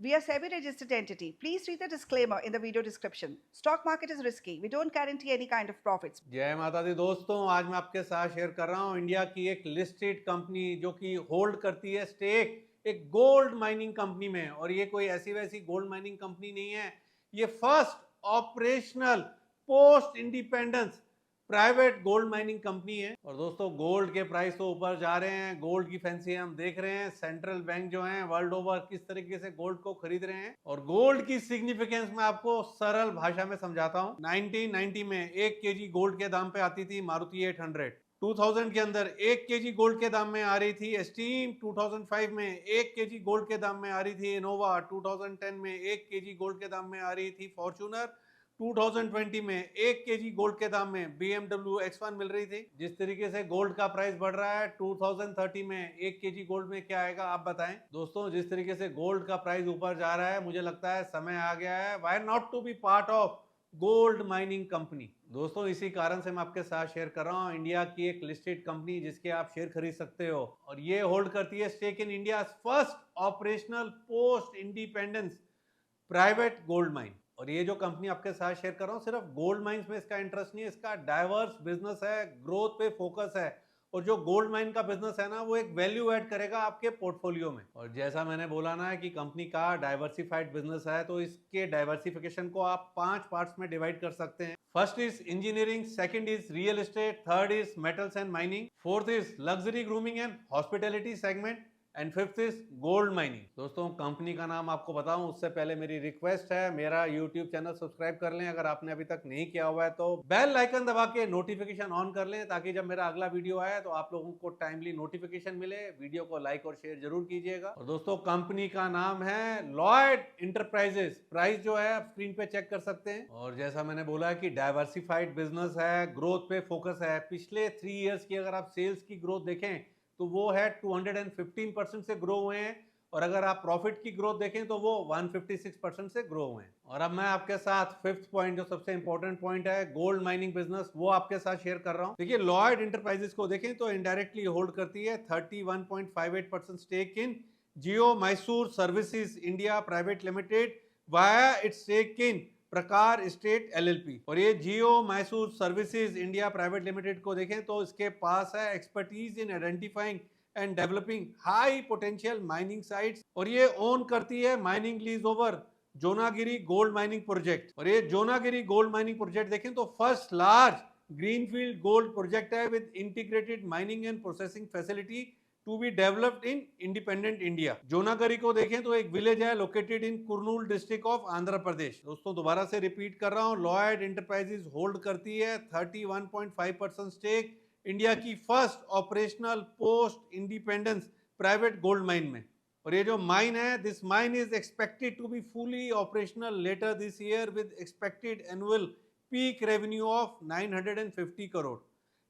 We are SEBI registered entity. Please read the disclaimer in the video description. Stock market is risky. We don't guarantee any kind of profits. जय माता दी दोस्तों, आज मैं आपके साथ share कर रहा हूं इंडिया की एक लिस्टेड कंपनी जो कि होल्ड करती है स्टेक एक गोल्ड माइनिंग कंपनी में। और ये कोई ऐसी वैसी गोल्ड माइनिंग कंपनी नहीं है, ये first operational post independence private gold mining company है। और दोस्तों, गोल्ड के प्राइस तो ऊपर जा रहे हैं, गोल्ड की फैंसी हम देख रहे हैं, सेंट्रल बैंक जो हैं वर्ल्ड ओवर किस तरीके से गोल्ड को खरीद रहे हैं। और गोल्ड की सिग्निफिकेंस मैं आपको सरल भाषा में समझाता हूं। 1990 में 1 kg गोल्ड के दाम पे आती थी मारुति 800। 2000 के अंदर 1 kg गोल्ड के दाम में आ रही थी एस्टीम। 2005 में 1 kg गोल्ड के दाम में आ रही थी इनोवा। 2010 में 1 kg गोल्ड के दाम में आ रही थी फॉर्च्यूनर। 2020 में 1 kg गोल्ड के दाम में BMW X1 मिल रही थी। जिस तरीके से गोल्ड का प्राइस बढ़ रहा है, 2030 में 1 kg गोल्ड में क्या आएगा आप बताएं। दोस्तों, जिस तरीके से गोल्ड का प्राइस ऊपर जा रहा है, मुझे लगता है समय आ गया है why not to be part of gold mining company. दोस्तों, इसी कारण से मैं आपके साथ शेयर कर रहा हूं इंडिया की एक लिस्टेड कंपनी जिसके आप शेयर खरीद सकते हो। और ये होल्ड करती है stake in India first operational post independence private gold mine. और ये जो कंपनी आपके साथ शेयर कर रहा हूँ, सिर्फ गोल्ड माइंस में इसका इंटरेस्ट नहीं है, इसका डाइवर्स बिजनेस है, ग्रोथ पे फोकस है। और जो गोल्ड माइन का बिजनेस है ना, वो एक वैल्यू ऐड करेगा आपके पोर्टफोलियो में। और जैसा मैंने बोला ना कि कंपनी का डाइवर्सिफाइड बिजनेस है, तो इसके डाइवर्सिफिकेशन को आप 5 पार्ट्स में डिवाइड कर सकते हैं। First is engineering, second is real estate, third is metals and mining, fourth is luxury grooming and hospitality segment, and fifth is gold mining. दोस्तों, कंपनी का नाम आपको बताऊं उससे पहले मेरी रिक्वेस्ट है, मेरा यूट्यूब चैनल सब्सक्राइब कर लें अगर आपने अभी तक नहीं किया हुआ है, तो बेल आइकन दबा के नोटिफिकेशन ऑन कर लें ताकि जब मेरा अगला वीडियो आए तो आप लोगों को टाइमली नोटिफिकेशन मिले। वीडियो को लाइक और शेयर जरूर कीजिएगा। और दोस्तों, कंपनी का नाम है लॉयड इंटरप्राइजेस। प्राइस जो है आप स्क्रीन पे चेक कर सकते हैं। और जैसा मैंने बोला कि डाइवर्सिफाइड बिजनेस है, ग्रोथ पे फोकस है। पिछले 3 इयर्स की अगर आप सेल्स की ग्रोथ देखें तो वो है 215% से ग्रो हुए हैं। और अगर आप प्रॉफिट की ग्रोथ देखें तो वो 156% से ग्रो हुए हैं। और अब मैं आपके साथ फिफ्थ पॉइंट, जो सबसे इंपॉर्टेंट पॉइंट है गोल्ड माइनिंग बिजनेस, वो आपके साथ शेयर कर रहा हूं। देखिए, लॉयड इंटरप्राइजेस को देखें तो इनडायरेक्टली होल्ड करती है 31.58% stake in Geo Mysore services India private limited via its stake in प्रकार स्टेट LLP। और ये Geo Mysore services India private limited को देखें तो इसके पास है expertise in identifying and developing high potential mining sites. और ये ओन करती है mining lease over Jonnagiri gold mining project. और ये जोनागिरी गोल्ड माइनिंग प्रोजेक्ट देखें तो first large greenfield gold project है with integrated mining and processing facility to be developed in independent India. Jonnagiri को देखें तो एक विलेज है located in Kurnool district of Andhra Pradesh. दोस्तों, दोबारा से रिपीट कर रहा हूं, लॉयड इंटरप्राइजेज होल्ड करती है 31.5% स्टेक इंडिया की first operational post independence private gold mine में। और ये जो माइन है, this mine is expected to be fully operational later this year with expected annual peak revenue of 950 crore.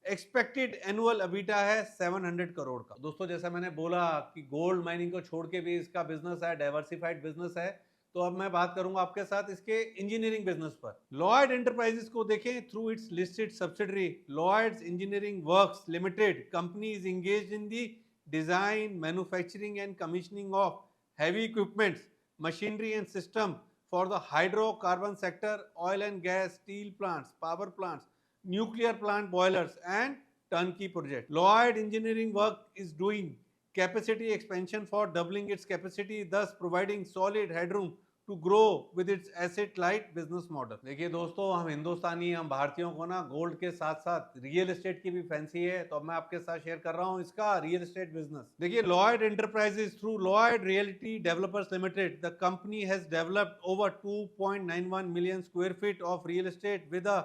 Expected annual EBITDA है 700 करोड़ का। दोस्तों, जैसा मैंने बोला कि गोल्ड माइनिंग को छोड़ के भी इसका बिजनेस है, डाइवर्सिफाइड बिजनेस है। तो अब मैं बात करूंगा आपके साथ इसके इंजीनियरिंग बिजनेस पर। लॉयड एंटरप्राइजेस को देखें through its listed subsidiary Lloyds Engineering Works Limited, company is engaged in the design, manufacturing and commissioning of heavy equipments, machinery and system for the hydrocarbon sector, oil and gas, steel plants, power plants, nuclear plant boilers and turnkey project. Lloyd Engineering work is doing capacity expansion for doubling its capacity, thus providing solid headroom to grow with its asset light business model. देखिए दोस्तों, हम हिंदुस्तानी, हम भारतीयों को ना gold के साथ साथ रियल एस्टेट की भी फैंसी है। तो मैं आपके साथ शेयर कर रहा हूं इसका रियल एस्टेट बिजनेस। देखिए, Lloyd enterprises through Lloyd reality developers limited, the company has developed over 2.91 million square feet of real estate with a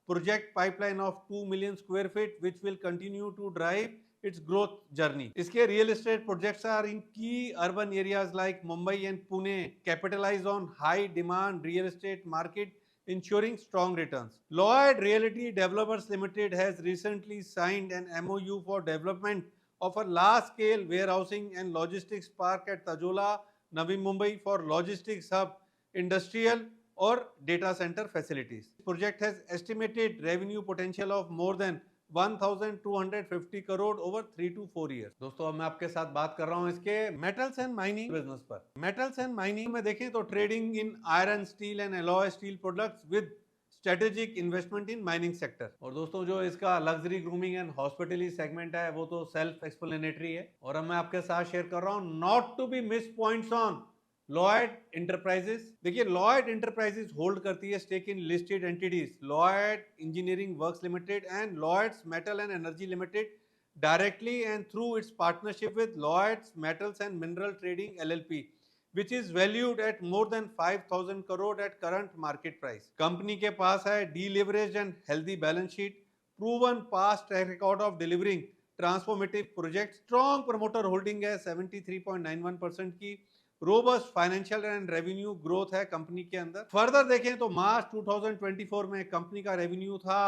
project pipeline of 2 million square feet which will continue to drive its growth journey. इसके real estate projects are in key urban areas like Mumbai and Pune, capitalize on high demand real estate market, ensuring strong returns. Lloyd Realty Developers Limited has recently signed an MOU for development of a large scale warehousing and logistics park at Tajola, Navi Mumbai for logistics hub, industrial or data center facilities. This project has estimated revenue potential of more than 1250 crore over 3 to 4 years. दोस्तों अब मैं आपके साथ बात कर रहा हूं इसके मेटल्स एंड माइनिंग बिजनेस पर। मेटल्स एंड माइनिंग में देखें तो trading in iron, steel and alloy steel products with strategic investment in mining sector. और दोस्तों जो इसका luxury grooming and hospitality segment है वो तो सेल्फ एक्सप्लेनेटरी है। और अब मैं आपके साथ शेयर कर रहा हूं not to be miss points on Lloyd Enterprises. देखिए लॉयड इंटरप्राइजेस होल्ड करती है stake in listed entities Lloyd Engineering Works Limited and Lloyds Metal and Energy Limited directly and through its partnership with Lloyds Metals and Mineral Trading LLP, which is valued at more than 5,000 crore at current market price. Company के पास है deleveraged and healthy balance sheet, proven past track record of delivering transformative projects, strong promoter holding है 73.91% की, robust financial and revenue growth है company के अंदर। Further देखें तो मार्च 2024 में कंपनी का रेवेन्यू था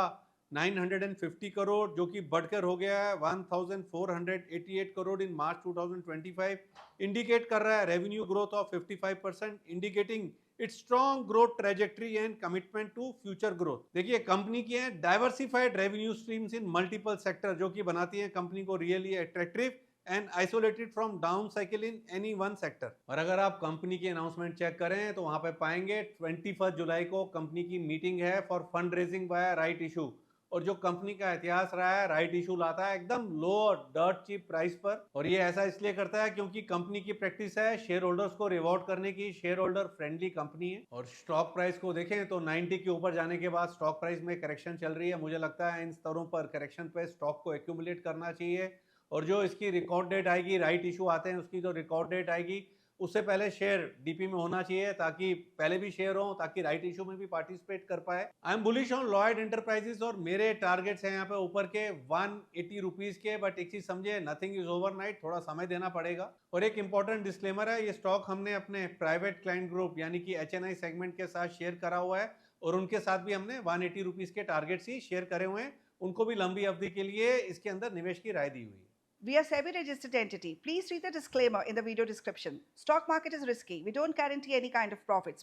950 करोड़ जो कि बढ़कर हो गया है 1488 करोड़ इन मार्च 2025, इंडिकेट कर रहा है revenue growth of 55%, indicating its strong growth trajectory and commitment to future growth. देखिए कंपनी की है diversified revenue streams in multiple sector जो कि बनाती है कंपनी को really attractive and isolated from down cycle in any one sector. और अगर आप कंपनी की अनाउंसमेंट चेक करें तो वहां पे पाएंगे 21 जुलाई को कंपनी की मीटिंग है for fund raising by right issue. और जो कंपनी का इतिहास रहा है राइट इशू लाता है एकदम लो और डर्ट चीप प्राइस पर। और ये ऐसा इसलिए करता है क्योंकि कंपनी की प्रैक्टिस है शेयर होल्डर्स को रिवॉर्ड करने की, शेयर होल्डर फ्रेंडली कंपनी है। और स्टॉक प्राइस को देखें तो 90 के ऊपर जाने के बाद स्टॉक प्राइस में करेक्शन चल रही है। मुझे लगता है इन स्तरों पर करेक्शन पे स्टॉक को एक्यूमुलेट करना चाहिए और जो इसकी रिकॉर्ड डेट आएगी, राइट इशू आते हैं उसकी जो रिकॉर्ड डेट आएगी उससे पहले शेयर डीपी में होना चाहिए ताकि पहले भी शेयर हो ताकि राइट इशू में भी पार्टिसिपेट कर पाए। I am bullish on Lloyd enterprises और मेरे टारगेट्स हैं यहाँ पे ऊपर के 180 रुपीज के। बट एक चीज समझे, नथिंग इज ओवरनाइट, थोड़ा समय देना पड़ेगा। और एक इंपॉर्टेंट डिस्क्लेमर है, ये स्टॉक हमने अपने प्राइवेट क्लाइंट ग्रुप यानी कि HNI सेगमेंट के साथ शेयर करा हुआ है और उनके साथ भी हमने 180 रुपीज के टारगेट्स ही शेयर करे हुए हैं। उनको भी लंबी अवधि के लिए इसके अंदर निवेश की राय दी हुई है। We are SEBI registered entity. Please read the disclaimer in the video description. Stock market is risky. We don't guarantee any kind of profits.